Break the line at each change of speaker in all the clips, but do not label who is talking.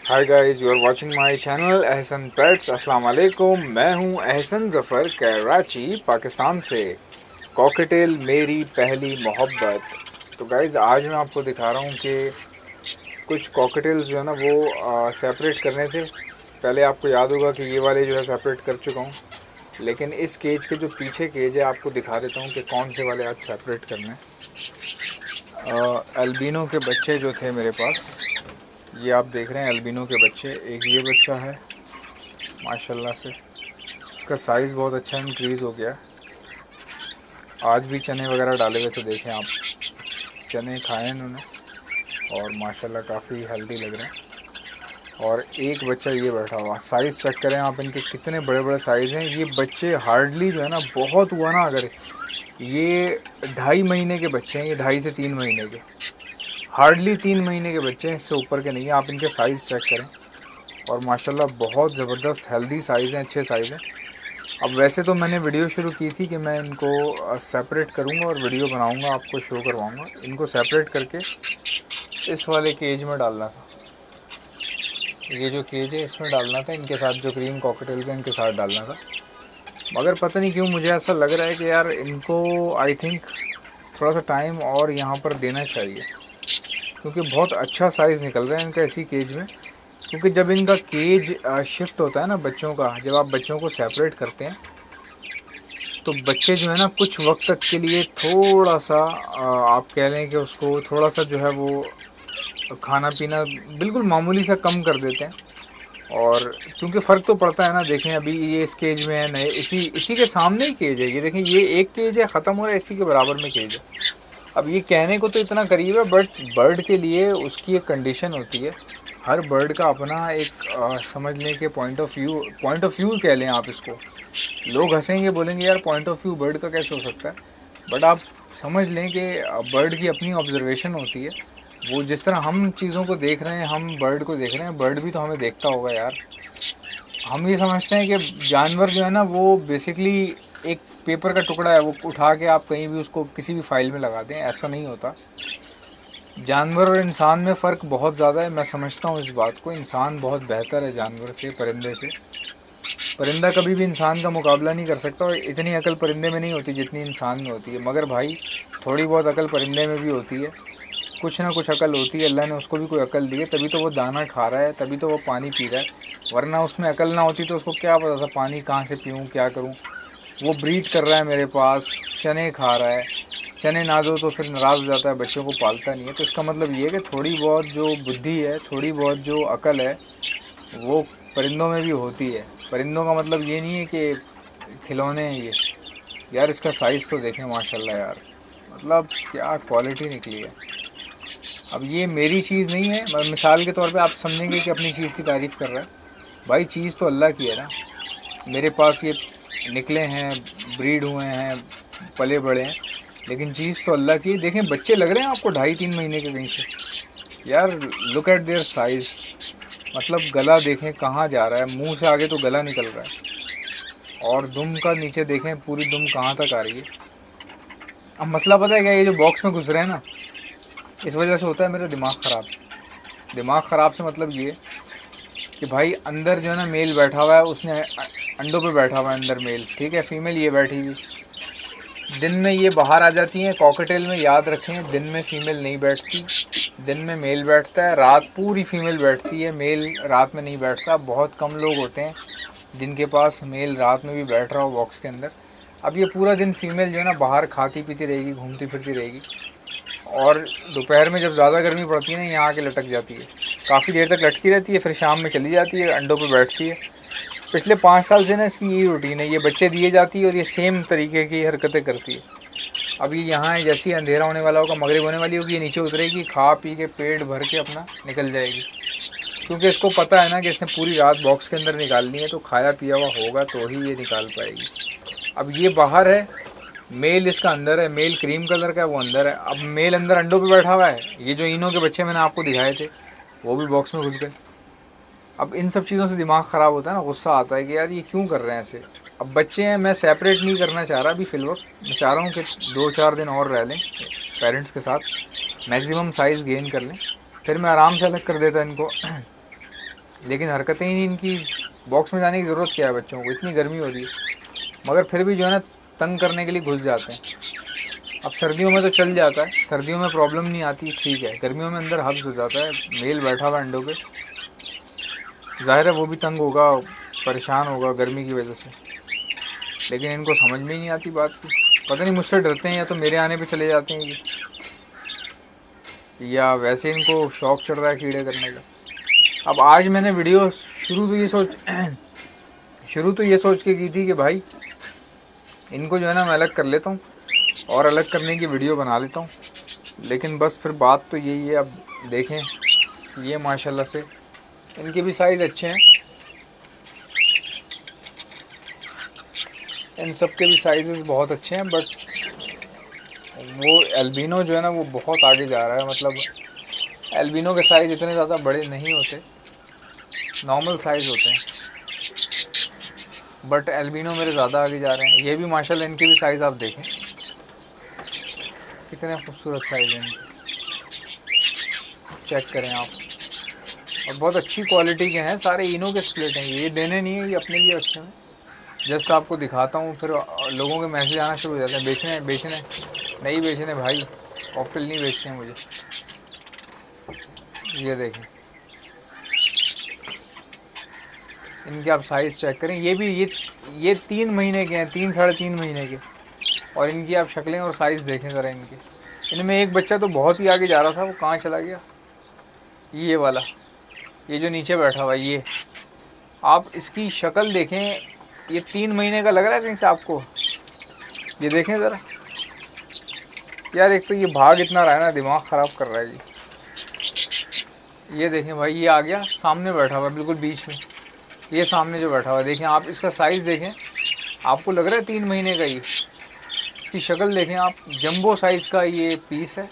Hi guys, you are watching my channel Ehsan pets. अस्सलाम वालेकुम। मैं हूं एहसन ज़फ़र, कराची पाकिस्तान से। कॉकटेल मेरी पहली मोहब्बत। तो गाइस, आज मैं आपको दिखा रहा हूं कि कुछ कॉकटेल्स जो है ना वो सेपरेट करने थे। पहले आपको याद होगा कि ये वाले जो है सेपरेट कर चुका हूं, लेकिन इस केज के जो पीछे केज है आपको दिखा देता हूं कि कौन से वाले आज सेपरेट करने हैं। अल्बिनो के बच्चे जो थे मेरे पास, ये आप देख रहे हैं अल्बिनो के बच्चे। एक ये बच्चा है, माशाल्लाह से इसका साइज़ बहुत अच्छा इंक्रीज़ हो गया। आज भी चने वगैरह डाले हुए थे, देखें आप, चने खाए इन्होंने और माशाल्लाह काफ़ी हेल्दी लग रहे हैं। और एक बच्चा ये बैठा हुआ, साइज़ चेक करें आप इनके, कितने बड़े बड़े साइज़ हैं। ये बच्चे हार्डली जो है ना, बहुत हुआ ना अगर ये 2.5 महीने के बच्चे हैं, ये 2.5 से 3 महीने के, हार्डली 3 महीने के बच्चे हैं, इससे ऊपर के नहीं हैं। आप इनके साइज़ चेक करें और माशाल्लाह बहुत ज़बरदस्त हेल्दी साइज़ हैं, अच्छे साइज़ हैं। अब वैसे तो मैंने वीडियो शुरू की थी कि मैं इनको सेपरेट करूँगा और वीडियो बनाऊँगा, आपको शो करवाऊँगा। इनको सेपरेट करके इस वाले केज में डालना था, ये जो केज है इसमें डालना था, इनके साथ जो ग्रीन कॉकटेल्स हैं इनके साथ डालना था। मगर पता नहीं क्यों मुझे ऐसा लग रहा है कि यार इनको आई थिंक थोड़ा सा टाइम और यहाँ पर देना चाहिए, क्योंकि बहुत अच्छा साइज़ निकल रहा है इनका इसी केज में। क्योंकि जब इनका केज शिफ्ट होता है ना बच्चों का, जब आप बच्चों को सेपरेट करते हैं तो बच्चे जो है ना कुछ वक्त तक के लिए थोड़ा सा आप कह लें कि उसको थोड़ा सा जो है वो खाना पीना बिल्कुल मामूली सा कम कर देते हैं। और क्योंकि फ़र्क तो पड़ता है ना, देखें अभी ये इस केज में है, नए इसी इसी के सामने ही केज है, ये देखें, ये एक केज है, ख़त्म हो रहा है, इसी के बराबर में केज है। अब ये कहने को तो इतना करीब है, बट बर्ड के लिए उसकी एक कंडीशन होती है। हर बर्ड का अपना एक समझने के पॉइंट ऑफ व्यू कह लें आप इसको। लोग हंसेंगे, बोलेंगे यार पॉइंट ऑफ व्यू बर्ड का कैसे हो सकता है, बट आप समझ लें कि बर्ड की अपनी ऑब्जर्वेशन होती है। वो जिस तरह हम चीज़ों को देख रहे हैं, हम बर्ड को देख रहे हैं, बर्ड भी तो हमें देखता होगा यार। हम ये समझते हैं कि जानवर जो है ना वो बेसिकली एक पेपर का टुकड़ा है, वो उठा के आप कहीं भी उसको किसी भी फाइल में लगा दें, ऐसा नहीं होता। जानवर और इंसान में फ़र्क बहुत ज़्यादा है, मैं समझता हूँ इस बात को। इंसान बहुत बेहतर है जानवर से, परिंदे से। परिंदा कभी भी इंसान का मुकाबला नहीं कर सकता, और इतनी अकल परिंदे में नहीं होती जितनी इंसान में होती है। मगर भाई थोड़ी बहुत अकल परिंदे में भी होती है, कुछ ना कुछ अकल होती है। अल्लाह ने उसको भी कोई अकल दी है, तभी तो वो दाना खा रहा है, तभी तो वो पानी पी रहा है। वरना उसमें अकल ना होती तो उसको क्या पता था पानी कहाँ से पीऊँ, क्या करूँ। वो ब्रीड कर रहा है मेरे पास, चने खा रहा है, चने ना दो तो फिर नाराज़ हो जाता है, बच्चों को पालता नहीं है। तो इसका मतलब ये है कि थोड़ी बहुत जो बुद्धि है, थोड़ी बहुत जो अकल है, वो परिंदों में भी होती है। परिंदों का मतलब ये नहीं है कि खिलौने हैं ये। यार इसका साइज़ तो देखें माशाल्लाह यार, मतलब क्या क्वालिटी निकली है। अब ये मेरी चीज़ नहीं है, मिसाल के तौर पे आप समझेंगे कि अपनी चीज़ की तारीफ़ कर रहा है। भाई चीज़ तो अल्लाह की है ना। मेरे पास ये निकले हैं, ब्रीड हुए हैं, पले बड़े हैं, लेकिन चीज़ तो अल्लाह की। देखें बच्चे लग रहे हैं आपको 2.5-3 महीने के कहीं से। यार लुक एट देयर साइज़, मतलब गला देखें कहाँ जा रहा है, मुंह से आगे तो गला निकल रहा है। और दुम का नीचे देखें, पूरी दुम कहाँ तक आ रही है। अब मसला पता है क्या, ये जो बॉक्स में घुस रहे हैं ना, इस वजह से होता है मेरा दिमाग ख़राब। दिमाग ख़राब से मतलब ये कि भाई अंदर जो है ना मेल बैठा हुआ है, उसने अंडों पे बैठा हुआ है अंदर मेल, ठीक है, फीमेल ये बैठी हुई। दिन में ये बाहर आ जाती हैं कॉकटेल में, याद रखें दिन में फ़ीमेल नहीं बैठती, दिन में मेल बैठता है, रात पूरी फ़ीमेल बैठती है, मेल रात में नहीं बैठता। बहुत कम लोग होते हैं जिनके पास मेल रात में भी बैठ रहा हो बॉक्स के अंदर। अब ये पूरा दिन फीमेल जो है ना बाहर खाती पीती रहेगी, घूमती फिरती रहेगी, और दोपहर में जब ज़्यादा गर्मी पड़ती है ना, यहाँ आके लटक जाती है, काफ़ी देर तक लटकी रहती है, फिर शाम में चली जाती है, अंडों पे बैठती है। पिछले 5 साल से ना इसकी यही रूटीन है, ये बच्चे दिए जाती है और ये सेम तरीके की हरकतें करती है। अब ये यहाँ है, जैसे ही अंधेरा होने वाला होगा, मगरिब होने वाली होगी, ये नीचे उतरेगी, खा पी के पेट भर के अपना निकल जाएगी। क्योंकि इसको पता है ना कि इसने पूरी रात बॉक्स के अंदर निकालनी है, तो खाया पिया हुआ होगा तो ही ये निकाल पाएगी। अब ये बाहर है, मेल इसका अंदर है, मेल क्रीम कलर का है, वो अंदर है। अब मेल अंदर अंडों पे बैठा हुआ है। ये जो इनों के बच्चे मैंने आपको दिखाए थे वो भी बॉक्स में घुस गए। अब इन सब चीज़ों से दिमाग ख़राब होता है ना, गुस्सा आता है कि यार ये क्यों कर रहे हैं ऐसे। अब बच्चे हैं, मैं सेपरेट नहीं करना चाह रहा अभी फ़िलवक्त। मैं चाह रहा हूँ कि 2-4 दिन और रह लें पेरेंट्स के साथ, मैक्सिमम साइज़ गेन कर लें, फिर मैं आराम से अलग कर देता इनको। लेकिन हरकतें ही इनकी, बॉक्स में जाने की ज़रूरत क्या है बच्चों को, इतनी गर्मी हो रही है, मगर फिर भी जो है ना तंग करने के लिए घुस जाते हैं। अब सर्दियों में तो चल जाता है, सर्दियों में प्रॉब्लम नहीं आती, ठीक है, गर्मियों में अंदर हब्स हो जाता है, मेल बैठा हुआ अंडों पे, ज़ाहिर है वो भी तंग होगा, परेशान होगा गर्मी की वजह से, लेकिन इनको समझ में ही नहीं आती बात की। पता नहीं मुझसे डरते हैं या तो मेरे आने पे चले जाते हैं ये, या वैसे इनको शौक चढ़ रहा है कीड़े करने का। अब आज मैंने वीडियो शुरू तो ये सोच के की थी कि भाई इनको जो है ना मैं अलग कर लेता हूँ और अलग करने की वीडियो बना लेता हूँ, लेकिन बस फिर बात तो यही है। अब देखें, ये माशाल्लाह से इनके भी साइज़ अच्छे हैं, इन सब के भी साइज़ बहुत अच्छे हैं, बट वो एल्बिनो जो है ना वो बहुत आगे जा रहा है। मतलब एल्बिनो के साइज़ इतने ज़्यादा बड़े नहीं होते, नॉर्मल साइज़ होते हैं, बट एल्बिनो मेरे ज़्यादा आगे जा रहे हैं। ये भी माशाल्लाह इनके भी साइज़ आप देखें, कितने खूबसूरत साइज़ हैं इनके, चेक करें आप। और बहुत अच्छी क्वालिटी के हैं, सारे इनो के स्प्लिट हैं, ये देने नहीं है, ये अपने लिए रखे हैं। जस्ट आपको दिखाता हूँ, फिर लोगों के मैसेज आना शुरू हो जाते हैं, बेचने नहीं बेचने भाई, कॉकटेल नहीं बेचते हैं मुझे। ये देखें, इनके आप साइज़ चेक करें, ये भी ये 3 महीने के हैं, 3 साढ़े 3 महीने के, और इनकी आप शक्लें और साइज़ देखें ज़रा इनके। इनमें एक बच्चा तो बहुत ही आगे जा रहा था, वो कहाँ चला गया, ये वाला, ये जो नीचे बैठा हुआ, ये आप इसकी शक्ल देखें, ये 3 महीने का लग रहा है कहीं से आपको, ये देखें ज़रा यार। एक तो ये भाग इतना रहा है ना, दिमाग ख़राब कर रहा है ये देखें भाई, ये आ गया सामने बैठा हुआ बिल्कुल बीच में, ये सामने जो बैठा हुआ है, देखें आप इसका साइज़ देखें, आपको लग रहा है 3 महीने का ये, इसकी शक्ल देखें आप, जंबो साइज़ का ये पीस है।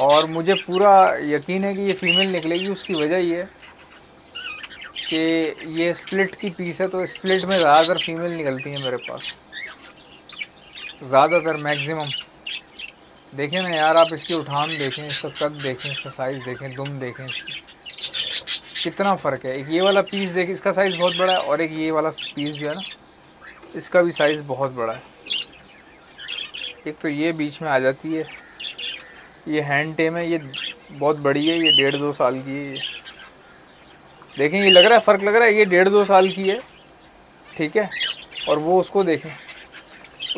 और मुझे पूरा यकीन है कि ये फ़ीमेल निकलेगी, उसकी वजह ये है कि ये स्प्लिट की पीस है, तो स्प्लिट में ज़्यादातर फ़ीमेल निकलती हैं मेरे पास, ज़्यादातर मैक्सिमम। देखें ना यार आप, इसकी उठान देखें, इसका कद देखें, इसका साइज़ देखें, दुम देखें, इसकी कितना फ़र्क है। एक ये वाला पीस देखें, इसका साइज़ बहुत बड़ा है, और एक ये वाला पीस जो है ना, इसका भी साइज़ बहुत बड़ा है। एक तो ये बीच में आ जाती है, ये हैंड टेम है, ये बहुत बड़ी है, ये 1.5-2 साल की है ये। देखें, ये लग रहा है फ़र्क लग रहा है, ये 1.5-2 साल की है, ठीक है, और वो उसको देखें,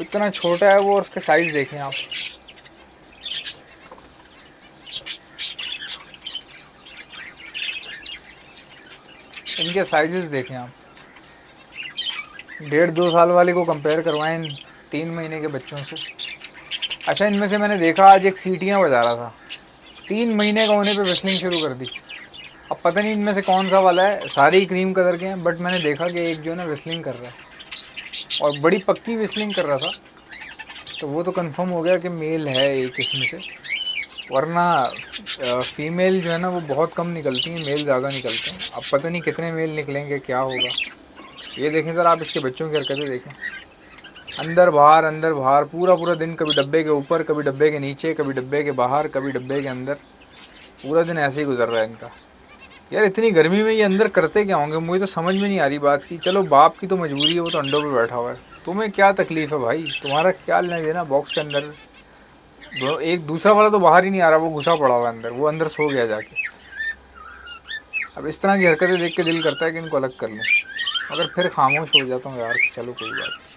इतना छोटा है वो, और उसके साइज़ देखें आप। इनके साइजेस देखें आप, 1.5-2 साल वाले को कंपेयर करवाएं 3 महीने के बच्चों से। अच्छा, इनमें से मैंने देखा आज एक सीटियाँ बजा रहा था, 3 महीने का होने पे विस्लिंग शुरू कर दी। अब पता नहीं इनमें से कौन सा वाला है, सारे ही क्रीम कलर के हैं, बट मैंने देखा कि एक जो है ना विस्लिंग कर रहा है, और बड़ी पक्की विस्लिंग कर रहा था, तो वो तो कंफर्म हो गया कि मेल है एक इसमें से, वरना फ़ीमेल जो है ना वो बहुत कम निकलती हैं, मेल ज़्यादा निकलते हैं। अब पता नहीं कितने मेल निकलेंगे, क्या होगा। ये देखें सर आप, इसके बच्चों की हरकतें देखें, अंदर बाहर पूरा दिन, कभी डब्बे के ऊपर, कभी डब्बे के नीचे, कभी डब्बे के बाहर, कभी डब्बे के अंदर, पूरा दिन ऐसे ही गुजर रहा है इनका। यार इतनी गर्मी में ये अंदर करते क्या होंगे, मुझे तो समझ में नहीं आ रही बात की। चलो बाप की तो मजबूरी है, वो तो अंडों पे बैठा हुआ है, तुम्हें क्या तकलीफ़ है भाई, तुम्हारा क्या लेना देना बॉक्स के अंदर। एक दूसरा वाला तो बाहर ही नहीं आ रहा, वो घुसा पड़ा हुआ है अंदर, वो अंदर सो गया जाके। अब इस तरह की हरकतें देख के दिल करता है कि इनको अलग कर लूँ, मगर फिर खामोश हो जाता हूँ यार, चलो कोई बात नहीं।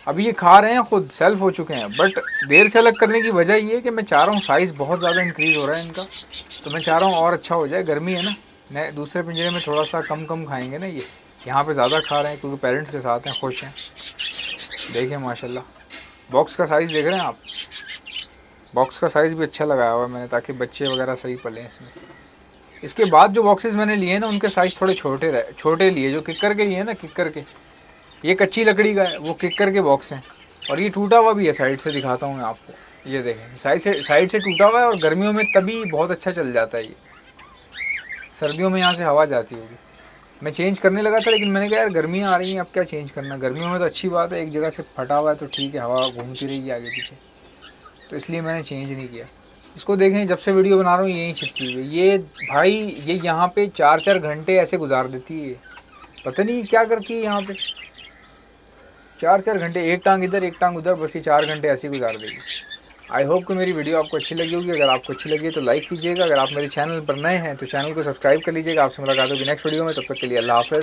अभी ये खा रहे हैं, खुद सेल्फ हो चुके हैं, बट देर से अलग करने की वजह ये है कि मैं चाह रहा हूँ साइज़ बहुत ज़्यादा इंक्रीज़ हो रहा है इनका, तो मैं चाह रहा हूँ और अच्छा हो जाए। गर्मी है ना, नए दूसरे पिंजरे में थोड़ा सा कम खाएंगे ना, ये यहाँ पे ज़्यादा खा रहे हैं क्योंकि पेरेंट्स के साथ हैं, खुश हैं। देखिए माशाल्लाह, बॉक्स का साइज़ देख रहे हैं आप, बॉक्स का साइज़ भी अच्छा लगाया हुआ है मैंने, ताकि बच्चे वगैरह सही पलें इसमें। इसके बाद जो बॉक्सेस मैंने लिए ना, उनके साइज़ थोड़े छोटे लिए, जो किक्कर के लिए ना, किक्कर के, ये कच्ची लकड़ी का है, वो किक्कर के बॉक्स हैं, और ये टूटा हुआ भी है, साइड से दिखाता हूँ मैं आपको, ये देखें साइड से टूटा हुआ है, और गर्मियों में तभी बहुत अच्छा चल जाता है ये, सर्दियों में यहाँ से हवा जाती होगी। मैं चेंज करने लगा था, लेकिन मैंने कहा यार गर्मियाँ आ रही हैं, अब क्या चेंज करना, गर्मियों में तो अच्छी बात है, एक जगह से फटा हुआ है तो ठीक है, हवा घूमती रहेगी आगे पीछे, तो इसलिए मैंने चेंज नहीं किया। इसको देखें, जब से वीडियो बना रहा हूँ यहीं चिपकी हुई है। ये भाई ये यहाँ पे 4-4 घंटे ऐसे गुजार देती है, पता नहीं क्या करती है यहाँ पे। 4-4 घंटे, एक टांग इधर एक टांग उधर, बस ये 4 घंटे ऐसे ही गुजार देगी। आई होप कि मेरी वीडियो आपको अच्छी लगी होगी। अगर आपको अच्छी लगी है तो लाइक कीजिएगा। अगर आप मेरे चैनल पर नए हैं तो चैनल को सब्सक्राइब कर लीजिएगा। आपसे मुलाकात होगी नेक्स्ट वीडियो में, तब तक के लिए अल्लाह हाफ़िज़।